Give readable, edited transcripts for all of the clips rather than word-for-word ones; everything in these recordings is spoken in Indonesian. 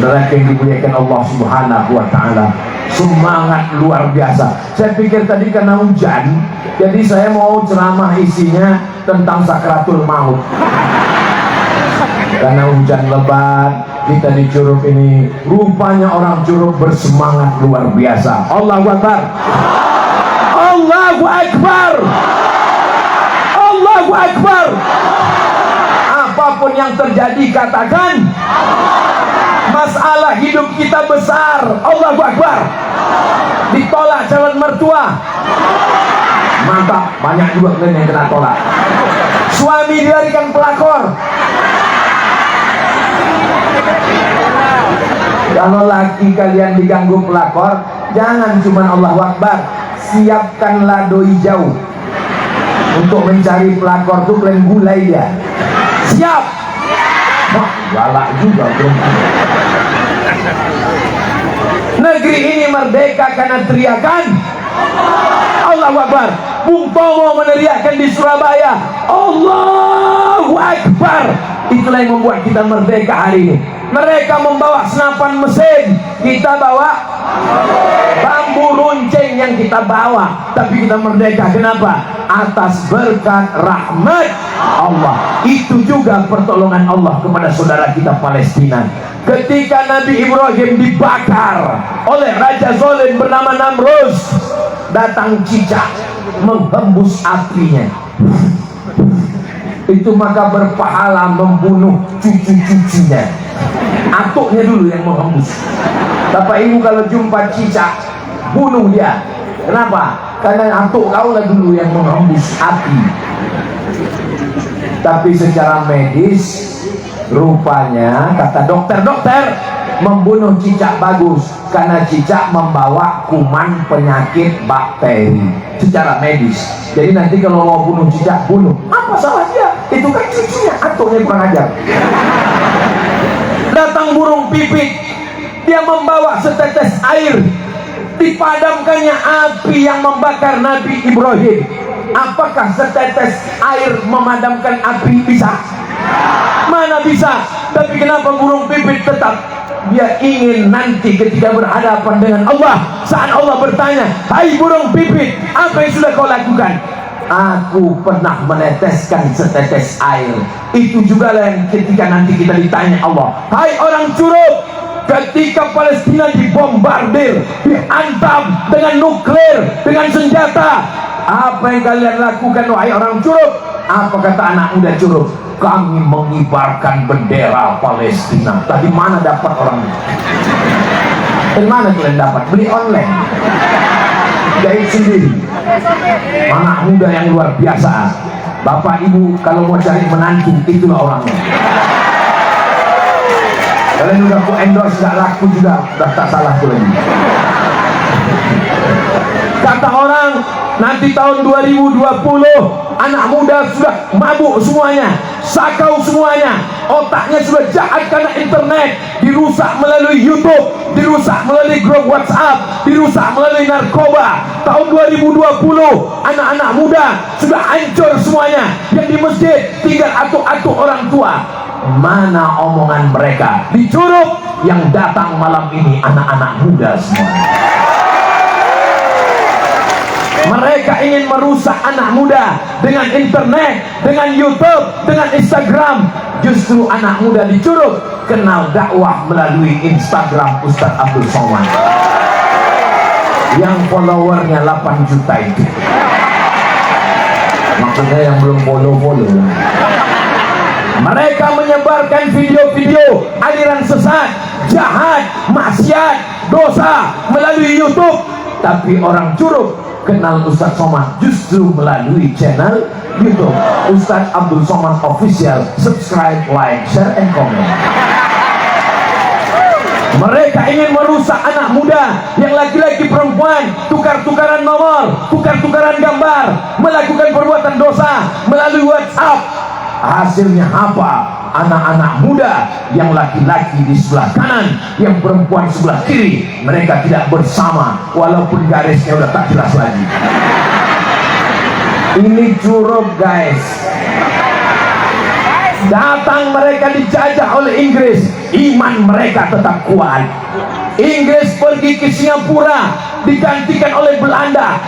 Saudara yang dimuliakan Allah Subhanahu wa Ta'ala, semangat luar biasa. Saya pikir tadi karena hujan, jadi saya mau ceramah isinya tentang sakratul maut. Karena hujan lebat, kita di Curug ini, rupanya orang Curug bersemangat luar biasa. Allahu Akbar, Allahu Akbar, Allahu Akbar. Apapun yang terjadi katakan, masalah hidup kita besar. Allahu Akbar. Ditolak calon mertua, mantap, banyak juga yang kena tolak. Suami dilarikan pelakor. Kalau laki kalian diganggu pelakor, jangan cuma Allahu Akbar, siapkanlah doi jauh. Untuk mencari pelakor tuh kalian gulai dia. Siap. Wah, galak juga bro. Negeri ini merdeka karena teriakan Allahu Akbar. Bung Tomo meneriakkan di Surabaya Allahu Akbar. Itulah yang membuat kita merdeka hari ini. Mereka membawa senapan mesin, kita bawa bambu runcing yang kita bawa, tapi kita merdeka. Kenapa? Atas berkat rahmat Allah. Itu juga pertolongan Allah kepada saudara kita Palestina. Ketika Nabi Ibrahim dibakar oleh Raja Zolim bernama Namrus, datang cicak menghembus apinya. Itu maka berpahala membunuh cucu-cucunya. Atuknya dulu yang menghembus. Bapak ibu kalau jumpa cicak, bunuh dia. Kenapa? Karena atuk kau lah dulu yang menghembus api. Tapi secara medis, rupanya kata dokter-dokter, membunuh cicak bagus karena cicak membawa kuman penyakit bakteri secara medis. Jadi nanti kalau mau bunuh cicak, bunuh. Apa salahnya? Itu kan cucunya, atuknya kurang ajar. Datang burung pipit, dia membawa setetes air, dipadamkannya api yang membakar Nabi Ibrahim. Apakah setetes air memadamkan api? Bisa? Mana bisa? Tapi kenapa burung pipit tetap? Dia ingin nanti ketika berhadapan dengan Allah, saat Allah bertanya, hai burung pipit, apa yang sudah kau lakukan? Aku pernah meneteskan setetes air. Itu juga yang ketika nanti kita ditanya Allah, hai orang Curug, ketika Palestina dibombardir, dihantam dengan nuklir, dengan senjata, apa yang kalian lakukan wahai orang Curug? Apa kata anak muda Curug? Kami mengibarkan bendera Palestina. Tadi mana dapat orang? Dari mana kalian dapat? Beli online, jahit sendiri. Anak muda yang luar biasa. Bapak ibu kalau mau cari menantu, itulah orangnya. Kalian udah ku endorse, gak laku juga, udah tak salah tuh lagi. Kata orang, nanti tahun 2020 anak muda sudah mabuk semuanya, sakau semuanya, otaknya sudah jahat karena internet, dirusak melalui YouTube, dirusak melalui grup WhatsApp, dirusak melalui narkoba. Tahun 2020 anak-anak muda sudah hancur semuanya, yang di masjid tinggal atuk-atuk orang tua. Mana omongan mereka di Curug yang datang malam ini? Anak-anak muda semua. Mereka ingin merusak anak muda dengan internet, dengan YouTube, dengan Instagram. Justru anak muda di Curug kenal dakwah melalui Instagram Ustaz Abdul Somad yang followernya 8 juta itu. Maksudnya yang belum follow. Mereka menyebarkan video-video aliran sesat, jahat, maksiat, dosa melalui YouTube. Tapi orang Curug kenal Ustaz Somad justru melalui channel YouTube Ustaz Abdul Somad Official. Subscribe, like, share, and comment. Mereka ingin merusak anak muda yang laki-laki perempuan, tukar-tukaran nomor, tukar-tukaran gambar, melakukan perbuatan dosa melalui WhatsApp. Hasilnya apa? Anak-anak muda yang laki-laki di sebelah kanan, yang perempuan sebelah kiri, mereka tidak bersama walaupun garisnya udah tak jelas lagi. Ini Curug guys. Datang mereka dijajah oleh Inggris, iman mereka tetap kuat. Inggris pergi ke Singapura, digantikan oleh Belanda,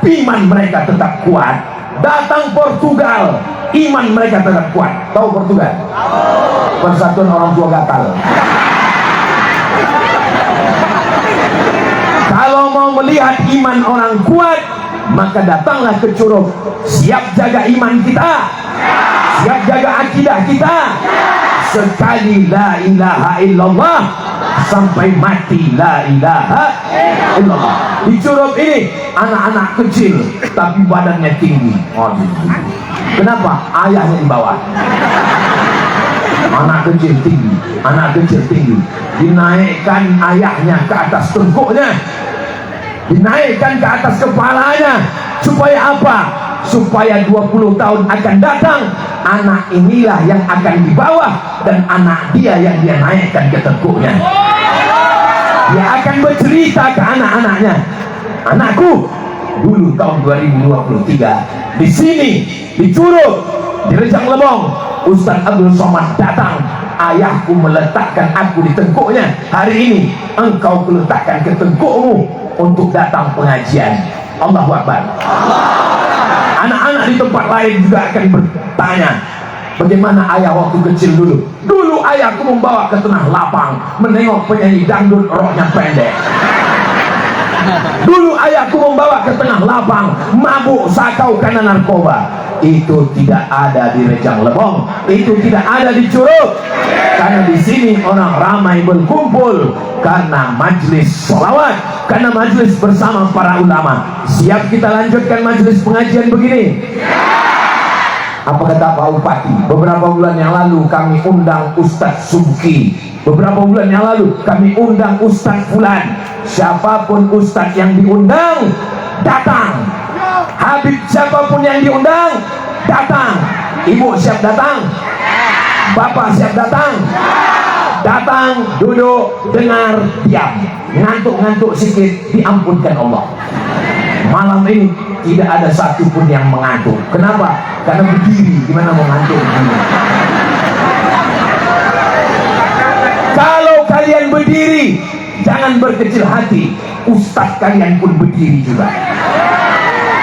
iman mereka tetap kuat. Datang Portugal, iman mereka tetap kuat. Tahu Portugal? Persatuan Orang Tua Gatal. Kalau mau melihat iman orang kuat, maka datanglah ke Curug. Siap jaga iman kita, siap jaga akidah kita. Sekali la ilaha illallah sampai mati la ilaha illallah. Di Curug ini anak-anak kecil tapi badannya tinggi. Oh, kenapa? Ayahnya di bawah. Anak kecil tinggi, anak kecil tinggi. Dinaikkan ayahnya ke atas tengkuknya, dinaikkan ke atas kepalanya. Supaya apa? Supaya 20 tahun akan datang, anak inilah yang akan di bawah dan anak dia yang dia naikkan ke tengkuknya. Dia akan bercerita ke anak-anaknya, anakku, dulu tahun 2023 di sini di Curug, di Rejang Lebong, Ustaz Abdul Somad datang. Ayahku meletakkan aku di tengkuknya. Hari ini engkau letakkan ke tengkukmu untuk datang pengajian. Allahu Akbar. Anak-anak di tempat lain juga akan bertanya, bagaimana ayah waktu kecil dulu? Dulu ayahku membawa ke tengah lapang, menengok penyanyi dangdut rohnya pendek. Dulu ayahku membawa ke tengah lapang, mabuk sakau karena narkoba. Itu tidak ada di Rejang Lebong, itu tidak ada di Curug. Karena di sini orang ramai berkumpul karena majelis sholawat, karena majelis bersama para ulama. Siap kita lanjutkan majelis pengajian begini? Apa kata Pak Bupati? Beberapa bulan yang lalu kami undang Ustadz Subki. Beberapa bulan yang lalu kami undang Ustadz Fulan. Siapapun Ustadz yang diundang, datang. Habib siapapun yang diundang, datang. Ibu siap datang? Bapak siap datang? Datang, duduk, dengar, diam. Ngantuk-ngantuk sedikit, diampunkan Allah. Malam ini tidak ada satupun yang mengantuk. Kenapa? Karena berdiri, gimana mau ngantuk begini? Kalau kalian berdiri, jangan berkecil hati. Ustadz kalian pun berdiri juga.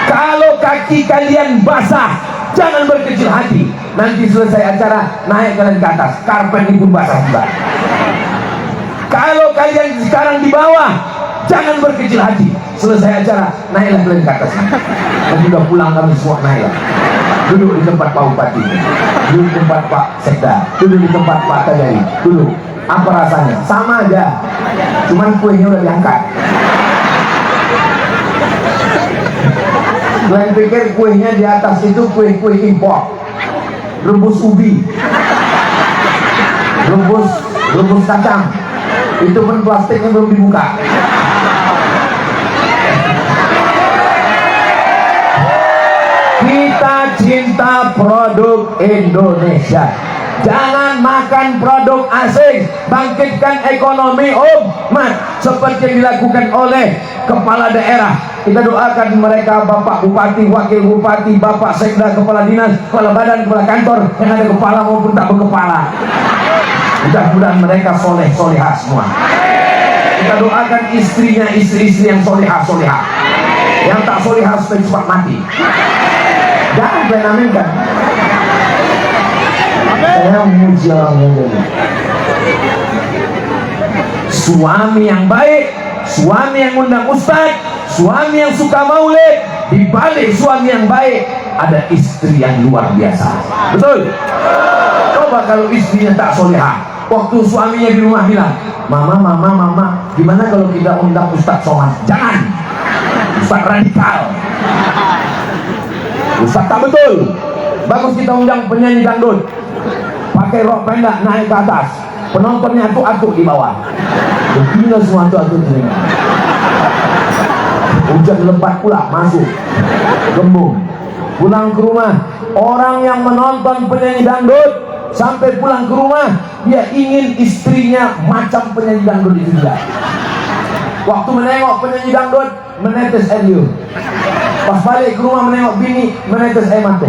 Kalau kaki kalian basah, jangan berkecil hati. Nanti selesai acara, naik kalian ke atas, karpet ini pun basah juga. Kalau kalian sekarang di bawah, jangan berkecil hati. Selesai acara, naiklah kalian ke atas. Dan sudah pulang kami semua, naiklah. Duduk di tempat Pak Bupati, duduk di tempat Pak Sekda, duduk di tempat Pak Tajari. Duduk. Apa rasanya? Sama aja, cuman kuenya udah diangkat. Kalian pikir kuenya di atas itu kue-kue impor, rebus ubi, rebus kacang, itu pun plastiknya belum dibuka. Kita cinta produk Indonesia. Jangan makan produk asing. Bangkitkan ekonomi umat seperti yang dilakukan oleh kepala daerah. Kita doakan mereka, Bapak Bupati, Wakil Bupati, Bapak Sekda, Kepala Dinas, Kepala Badan, Kepala Kantor, yang ada kepala maupun tak berkepala. Mudah-mudahan mereka soleh solehah semua. Kita doakan istrinya, istri-istri yang solehah solehah. Yang tak solehah supaya cepat mati. Jangan kalian aminkan. Saya memuji orang yang baik. Suami yang baik, suami yang undang ustaz, suami yang suka maulid. Di balik suami yang baik ada istri yang luar biasa. Betul? Coba kalau istrinya tak solehah, waktu suaminya di rumah bilang, mama, gimana kalau kita undang Ustaz Somad? Jangan, Ustaz radikal, Ustaz tak betul. Bagus kita undang penyanyi dangdut, pakai rok pendek naik ke atas, penontonnya atuk-atuk di bawah. Beginilah semua atuk-atuk telinga. Hujan lebat pula masuk, gembung. Pulang ke rumah, orang yang menonton penyanyi dangdut sampai pulang ke rumah, dia ingin istrinya macam penyanyi dangdut itu juga. Waktu menengok penyanyi dangdut, menetes air liur. Pas balik ke rumah menengok bini, menetes air mata.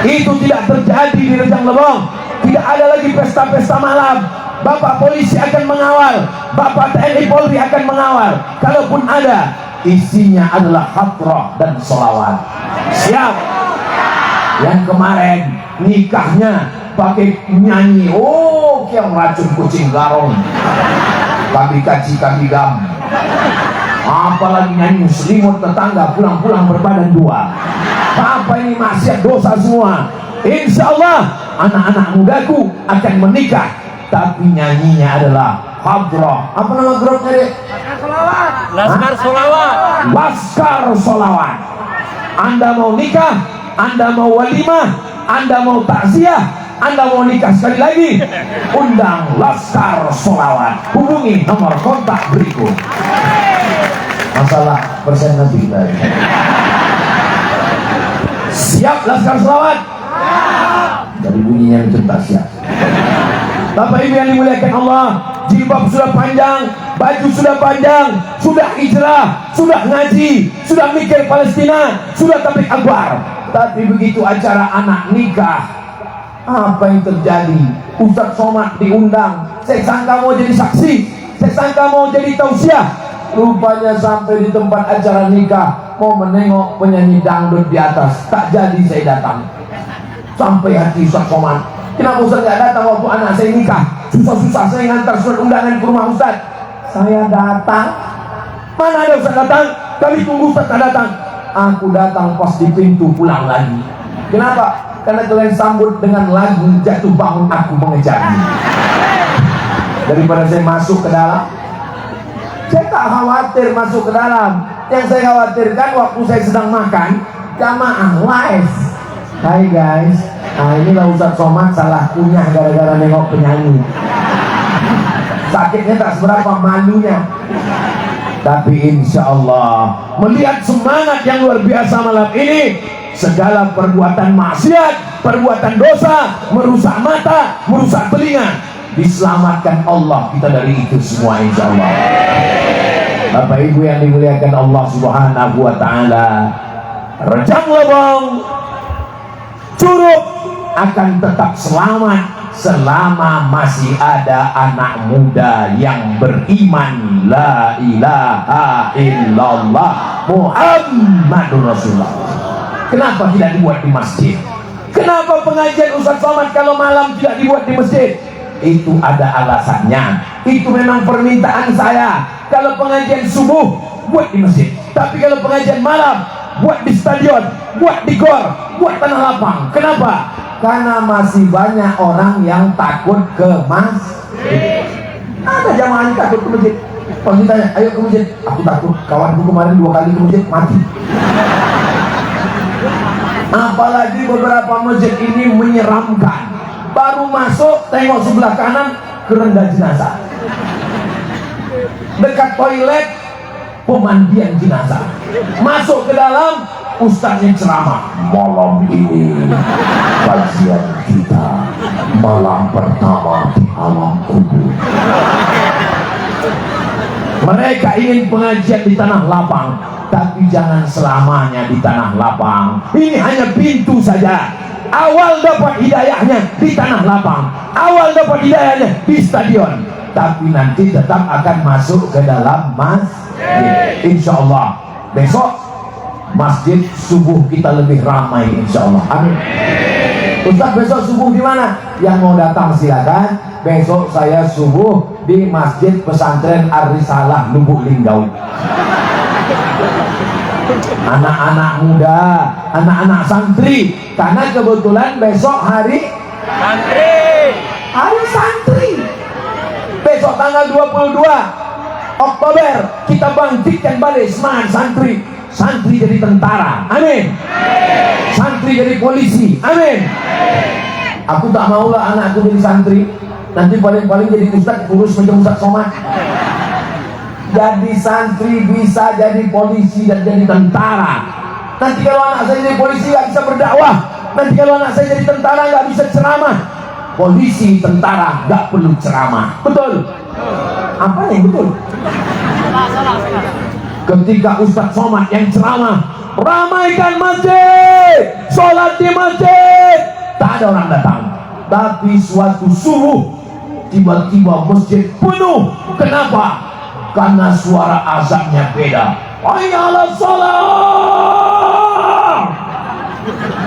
Itu tidak terjadi di Rejang Lebong. Tidak ada lagi pesta-pesta malam. Bapak polisi akan mengawal, Bapak TNI Polri akan mengawal. Kalaupun ada, isinya adalah hadrah dan sholawat. Siap? Yang kemarin nikahnya pakai nyanyi, oh yang racun kucing garong, kami kaji kami gam, apalagi nyanyi selimut tetangga pulang-pulang berbadan dua. Apa ini maksiat dosa semua. Insya Allah anak-anak mudaku akan menikah, tapi nyanyinya adalah hadrah. Apa nama grupnya deh? Laskar Sholawat. Laskar Sholawat. Anda mau nikah, Anda mau walimah, Anda mau takziah, Anda mau nikah sekali lagi, undang Laskar Sholawat. Hubungi nomor kontak berikut. Masalah persen nanti kita. Siap Laskar Sholawat? Dari bunyinya mencetak siap. Bapak Ibu yang dimuliakan Allah, jilbab sudah panjang, baju sudah panjang, sudah hijrah, sudah ngaji, sudah mikir Palestina, sudah tablik akbar. Tapi begitu acara anak nikah, apa yang terjadi? Ustadz Somad diundang, saya sangka mau jadi saksi, saya sangka mau jadi tausiah. Rupanya sampai di tempat acara nikah mau menengok penyanyi dangdut di atas, tak jadi saya datang. Sampai hati Ustadz Somad, kenapa Ustadz gak datang waktu anak saya nikah? Susah-susah saya ngantar surat undangan ke rumah Ustadz. Saya datang. Mana ada Ustadz datang? Kami tunggu Ustadz tak datang. Aku datang pas di pintu pulang lagi. Kenapa? Karena kalian sambut dengan lagu jatuh bangun aku mengejarmu. Daripada saya masuk ke dalam, saya tak khawatir masuk ke dalam. Yang saya khawatirkan waktu saya sedang makan, jamaah live. Hai guys, nah inilah Ustadz Somad salah kunyah gara-gara nengok penyanyi. Sakitnya tak seberapa, malunya. Tapi insya Allah melihat semangat yang luar biasa malam ini, segala perbuatan maksiat, perbuatan dosa, merusak mata, merusak telinga, diselamatkan Allah kita dari itu semua insya Allah. Bapak Ibu yang dimuliakan Allah Subhanahu wa Ta'ala, Rejang Lebong Curug akan tetap selamat selama masih ada anak muda yang beriman la ilaha illallah Muhammadur Rasulullah. Kenapa tidak dibuat di masjid? Kenapa pengajian Ustadz Somad kalau malam tidak dibuat di masjid? Itu ada alasannya. Itu memang permintaan saya. Kalau pengajian subuh buat di masjid, tapi kalau pengajian malam buat di stadion, buat di gor, buat tanah lapang. Kenapa? Karena masih banyak orang yang takut ke masjid. Ada jamaah yang takut ke masjid. Kalau ditanya, ayo ke masjid, aku takut. Kawanku kemarin 2 kali ke masjid mati. Apalagi beberapa masjid ini menyeramkan. Baru masuk, tengok sebelah kanan, kerenda jenazah. Dekat toilet, pemandian jenazah. Masuk ke dalam, ustaznya ceramah. Malam ini kajian kita malam pertama di alam kubur. Mereka ingin pengajian di tanah lapang, tapi jangan selamanya di tanah lapang. Ini hanya pintu saja. Awal dapat hidayahnya di tanah lapang, awal dapat hidayahnya di stadion, tapi nanti tetap akan masuk ke dalam masjid. Insya Allah besok masjid subuh kita lebih ramai insya Allah. Amin. Ustaz besok subuh di mana? Yang mau datang silakan. Besok saya subuh di Masjid Pesantren Ar-Risalah Lubuk Linggau. Anak-anak muda, anak-anak santri, karena kebetulan besok hari santri. Besok tanggal 22 Oktober kita bangkitkan balik semangat santri. Santri jadi tentara, amin. Santri jadi polisi, amin. Aku tak maulah anakku jadi santri, nanti paling-paling jadi ustaz kurus macam Ustadz Somad. Jadi santri bisa jadi polisi dan jadi tentara. Nanti kalau anak saya jadi polisi nggak bisa berdakwah. Nanti kalau anak saya jadi tentara nggak bisa ceramah. Polisi, tentara nggak perlu ceramah. Betul? Apa yang betul? Ketika Ustadz Somad yang ceramah, ramaikan masjid, sholat di masjid, tak ada orang datang. Tapi suatu subuh tiba-tiba masjid penuh. Kenapa? Karena suara azannya beda. Hayya 'alas shalah.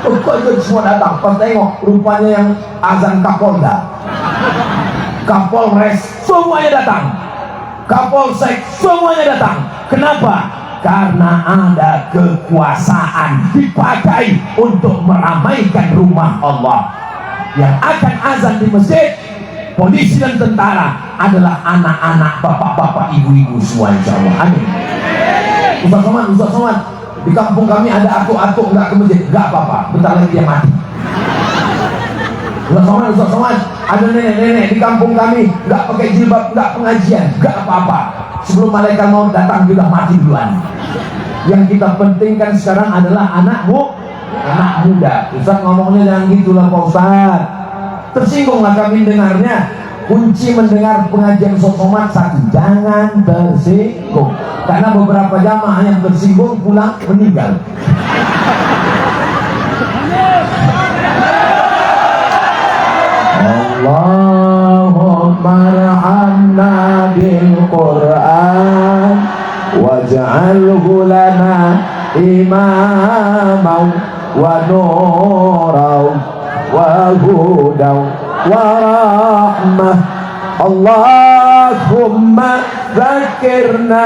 Kok semua datang? Pas tengok rupanya yang azan Kapolda, Kapolres, semuanya datang. Kapolsek, semuanya datang. Kenapa? Karena ada kekuasaan dipakai untuk meramaikan rumah Allah. Yang akan azan di masjid, polisi dan tentara adalah anak-anak, bapak-bapak, ibu-ibu semua, insya Allah. Amin. Ustaz Somad, di kampung kami ada atuk-atuk nggak ke masjid, nggak apa-apa, bentar lagi dia mati. Ustaz Somad, ada nenek-nenek di kampung kami nggak pakai jilbab, nggak pengajian, nggak apa-apa. Sebelum malaikat maut datang juga mati duluan. Yang kita pentingkan sekarang adalah anak muda. Ustaz ngomongnya jangan gitulah Pak Ustaz. Tersinggunglah kami dengarnya. Kunci mendengar pengajian Ustaz Somad satu, jangan tersinggung. Karena beberapa jamaah yang tersinggung pulang meninggal. Allahumma arhamna bil Qur'an waj'alhu lana imaman wa nuran wa hudan wa rahmah. Allahumma dzakirna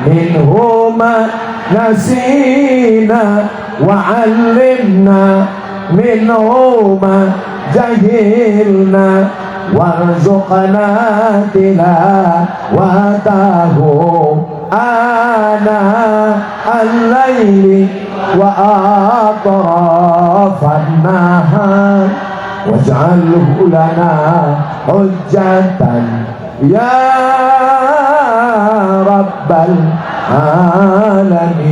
minhu ma nasina wa 'allimna minhu ma jahilna warzuqna tilawatahu ana al-laili wa atrafan nahar waj'alhu lana hujjatan ya rabbal alamin.